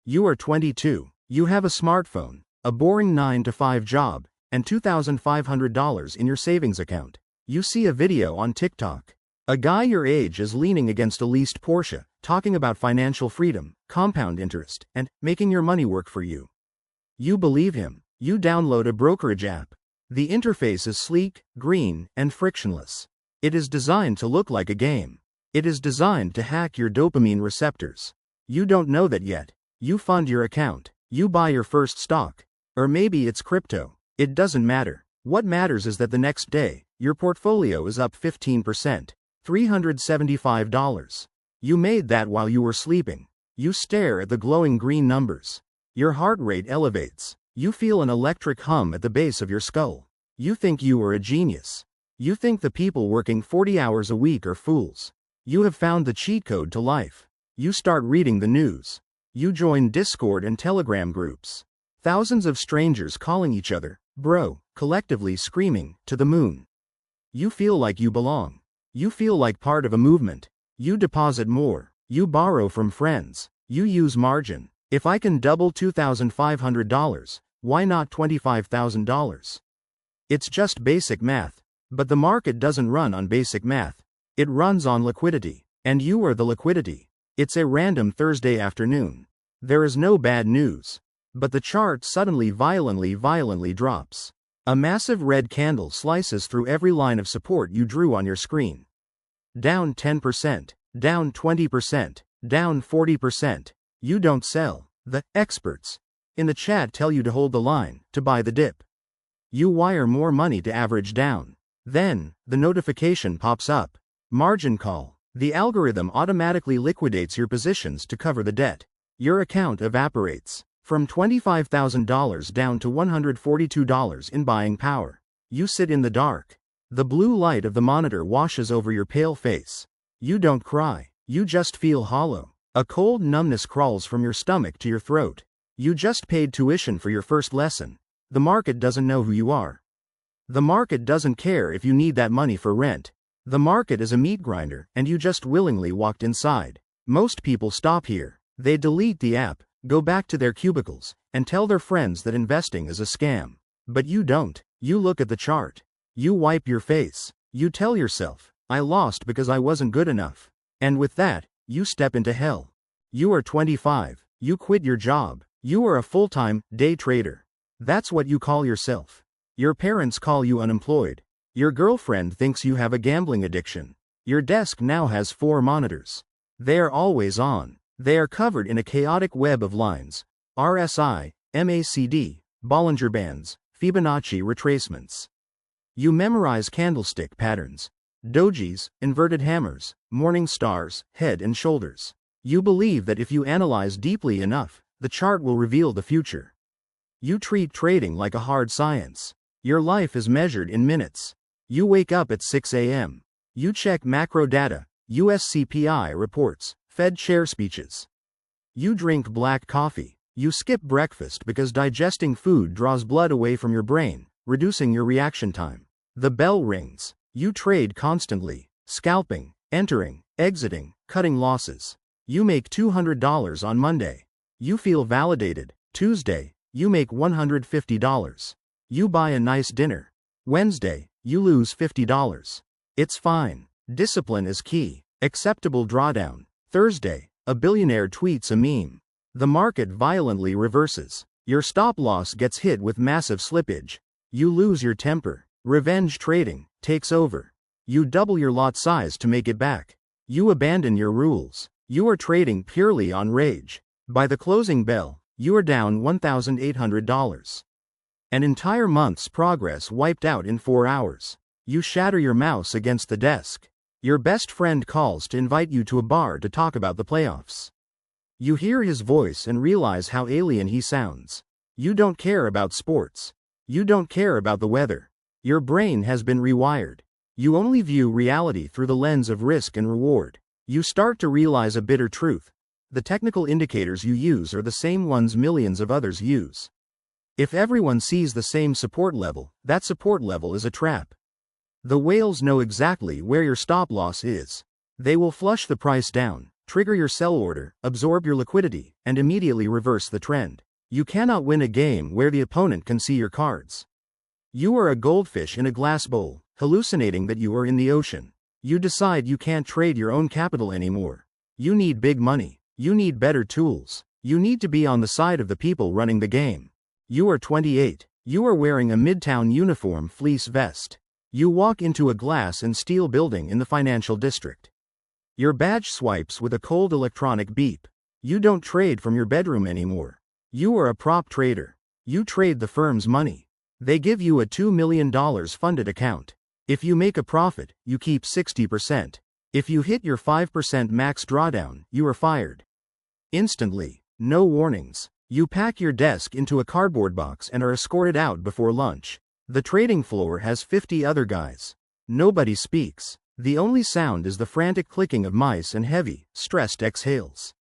You are 22. You have a smartphone, a boring 9-to-5 job, and $2,500 in your savings account. You see a video on TikTok. A guy your age is leaning against a leased Porsche, talking about financial freedom, compound interest, and making your money work for you. You believe him. You download a brokerage app. The interface is sleek, green, and frictionless. It is designed to look like a game. It is designed to hack your dopamine receptors. You don't know that yet. You fund your account. You buy your first stock. Or maybe it's crypto. It doesn't matter. What matters is that the next day, your portfolio is up 15%. $375. You made that while you were sleeping. You stare at the glowing green numbers. Your heart rate elevates. You feel an electric hum at the base of your skull. You think you are a genius. You think the people working 40 hours a week are fools. You have found the cheat code to life. You start reading the news. You join Discord and Telegram groups. Thousands of strangers calling each other, bro, collectively screaming, to the moon. You feel like you belong. You feel like part of a movement. You deposit more. You borrow from friends. You use margin. If I can double $2,500, why not $25,000? It's just basic math. But the market doesn't run on basic math. It runs on liquidity. And you are the liquidity. It's a random Thursday afternoon. There is no bad news. But the chart suddenly violently drops. A massive red candle slices through every line of support you drew on your screen. Down 10%, down 20%, down 40%. You don't sell. The experts in the chat tell you to hold the line, to buy the dip. You wire more money to average down. Then, the notification pops up. Margin call. The algorithm automatically liquidates your positions to cover the debt. Your account evaporates. From $25,000 down to $142 in buying power. You sit in the dark. The blue light of the monitor washes over your pale face. You don't cry. You just feel hollow. A cold numbness crawls from your stomach to your throat. You just paid tuition for your first lesson. The market doesn't know who you are. The market doesn't care if you need that money for rent. The market is a meat grinder, and you just willingly walked inside. Most people stop here. They delete the app, go back to their cubicles, and tell their friends that investing is a scam. But you don't. You look at the chart. You wipe your face. You tell yourself, I lost because I wasn't good enough. And with that, you step into hell. You are 25. You quit your job. You are a full-time day trader. That's what you call yourself. Your parents call you unemployed. Your girlfriend thinks you have a gambling addiction. Your desk now has 4 monitors. They are always on. They are covered in a chaotic web of lines. RSI, MACD, Bollinger Bands, Fibonacci retracements. You memorize candlestick patterns. Dojis, inverted hammers, morning stars, head and shoulders. You believe that if you analyze deeply enough, the chart will reveal the future. You treat trading like a hard science. Your life is measured in minutes. You wake up at 6 a.m. You check macro data, US CPI reports, Fed chair speeches. You drink black coffee. You skip breakfast because digesting food draws blood away from your brain, reducing your reaction time. The bell rings. You trade constantly, scalping, entering, exiting, cutting losses. You make $200 on Monday. You feel validated. Tuesday, you make $150. You buy a nice dinner. Wednesday, you lose $50. It's fine. Discipline is key. Acceptable drawdown. Thursday, a billionaire tweets a meme. The market violently reverses. Your stop loss gets hit with massive slippage. You lose your temper. Revenge trading takes over. You double your lot size to make it back. You abandon your rules. You are trading purely on rage. By the closing bell, you are down $1,800. An entire month's progress wiped out in 4 hours. You shatter your mouse against the desk. Your best friend calls to invite you to a bar to talk about the playoffs. You hear his voice and realize how alien he sounds. You don't care about sports. You don't care about the weather. Your brain has been rewired. You only view reality through the lens of risk and reward. You start to realize a bitter truth. The technical indicators you use are the same ones millions of others use. If everyone sees the same support level, that support level is a trap. The whales know exactly where your stop loss is. They will flush the price down. trigger your sell order, absorb your liquidity, and immediately reverse the trend. You cannot win a game where the opponent can see your cards. You are a goldfish in a glass bowl, hallucinating that you are in the ocean. You decide you can't trade your own capital anymore. You need big money. You need better tools. You need to be on the side of the people running the game. You are 28. You are wearing a Midtown uniform fleece vest. You walk into a glass and steel building in the financial district. Your badge swipes with a cold electronic beep. You don't trade from your bedroom anymore. You are a prop trader. You trade the firm's money. They give you a $2 million funded account. If you make a profit, you keep 60%. If you hit your 5% max drawdown, you are fired. Instantly. No warnings. You pack your desk into a cardboard box and are escorted out before lunch. The trading floor has 50 other guys. Nobody speaks. The only sound is the frantic clicking of mice and heavy, stressed exhales.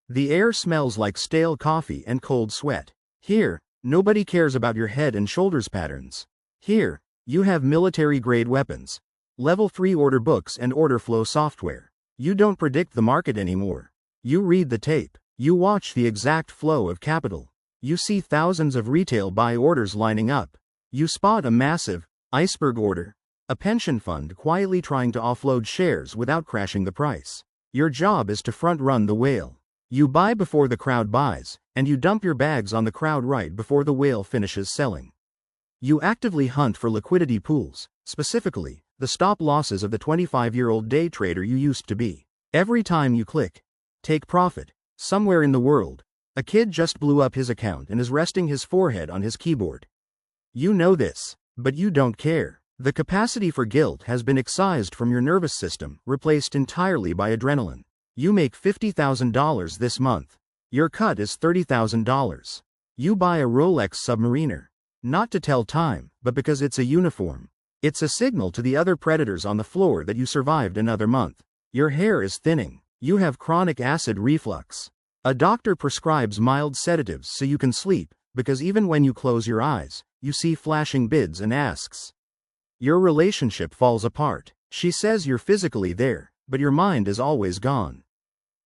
The air smells like stale coffee and cold sweat. Here, nobody cares about your head and shoulders patterns. Here, you have military-grade weapons, level 3 order books and order flow software. You don't predict the market anymore. You read the tape. You watch the exact flow of capital. You see thousands of retail buy orders lining up. You spot a massive iceberg order, a pension fund quietly trying to offload shares without crashing the price. Your job is to front-run the whale. You buy before the crowd buys, and you dump your bags on the crowd right before the whale finishes selling. You actively hunt for liquidity pools, specifically, the stop losses of the 25-year-old day trader you used to be. Every time you click, take profit, somewhere in the world, a kid just blew up his account and is resting his forehead on his keyboard. You know this, but you don't care. The capacity for guilt has been excised from your nervous system, replaced entirely by adrenaline. You make $50,000 this month. Your cut is $30,000. You buy a Rolex Submariner. Not to tell time, but because it's a uniform. It's a signal to the other predators on the floor that you survived another month. Your hair is thinning. You have chronic acid reflux. A doctor prescribes mild sedatives so you can sleep, because even when you close your eyes, you see flashing bids and asks. Your relationship falls apart. She says you're physically there, but your mind is always gone.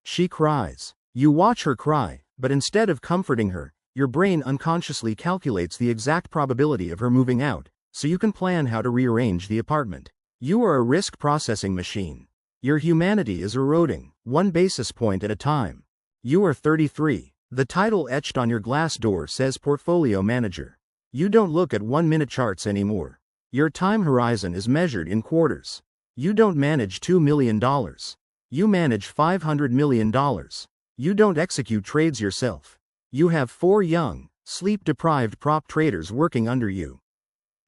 She cries. You watch her cry, but instead of comforting her, your brain unconsciously calculates the exact probability of her moving out, so you can plan how to rearrange the apartment. You are a risk processing machine. Your humanity is eroding, 1 basis point at a time. You are 33. The title etched on your glass door says Portfolio Manager. You don't look at 1-minute charts anymore. Your time horizon is measured in quarters. You don't manage $2 million. You manage $500 million. You don't execute trades yourself. You have 4 young, sleep-deprived prop traders working under you.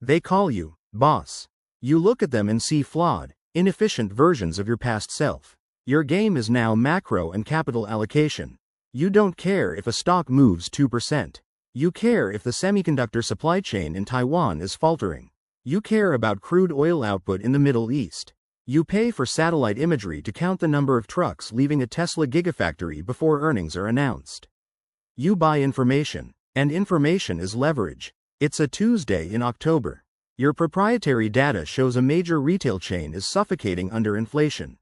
They call you boss. You look at them and see flawed, inefficient versions of your past self. Your game is now macro and capital allocation. You don't care if a stock moves 2%. You care if the semiconductor supply chain in Taiwan is faltering. You care about crude oil output in the Middle East. You pay for satellite imagery to count the number of trucks leaving a Tesla gigafactory before earnings are announced. You buy information, and information is leverage. It's a Tuesday in October. Your proprietary data shows a major retail chain is suffocating under inflation.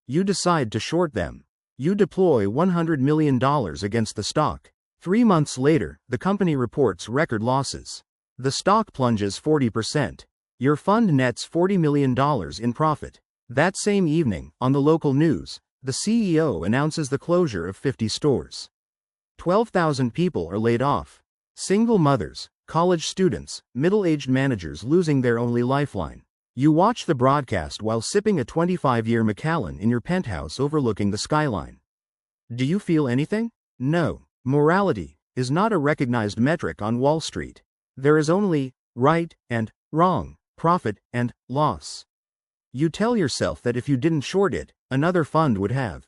You decide to short them. You deploy $100 million against the stock. 3 months later, the company reports record losses. The stock plunges 40%. Your fund nets $40 million in profit. That same evening, on the local news, the CEO announces the closure of 50 stores. 12,000 people are laid off. Single mothers, college students, middle-aged managers losing their only lifeline. You watch the broadcast while sipping a 25-year Macallan in your penthouse overlooking the skyline. Do you feel anything? No. Morality is not a recognized metric on Wall Street. There is only right and wrong, profit and loss. You tell yourself that if you didn't short it, another fund would have.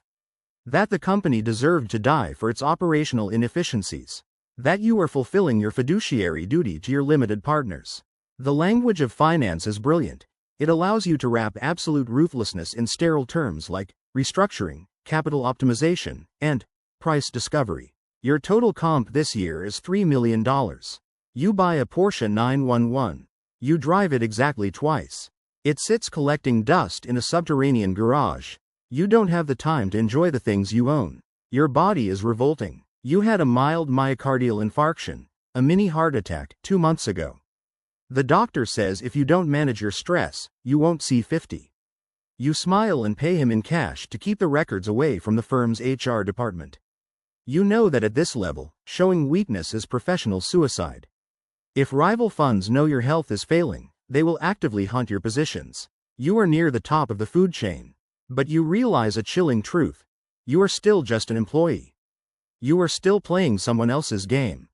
That the company deserved to die for its operational inefficiencies. That you are fulfilling your fiduciary duty to your limited partners. The language of finance is brilliant. It allows you to wrap absolute ruthlessness in sterile terms like restructuring, capital optimization, and price discovery. Your total comp this year is $3 million. You buy a Porsche 911. You drive it exactly twice. It sits collecting dust in a subterranean garage. You don't have the time to enjoy the things you own. Your body is revolting. You had a mild myocardial infarction, a mini heart attack, 2 months ago. The doctor says if you don't manage your stress, you won't see 50. You smile and pay him in cash to keep the records away from the firm's HR department. You know that at this level, showing weakness is professional suicide. If rival funds know your health is failing, they will actively hunt your positions. You are near the top of the food chain. But you realize a chilling truth. You are still just an employee. You are still playing someone else's game.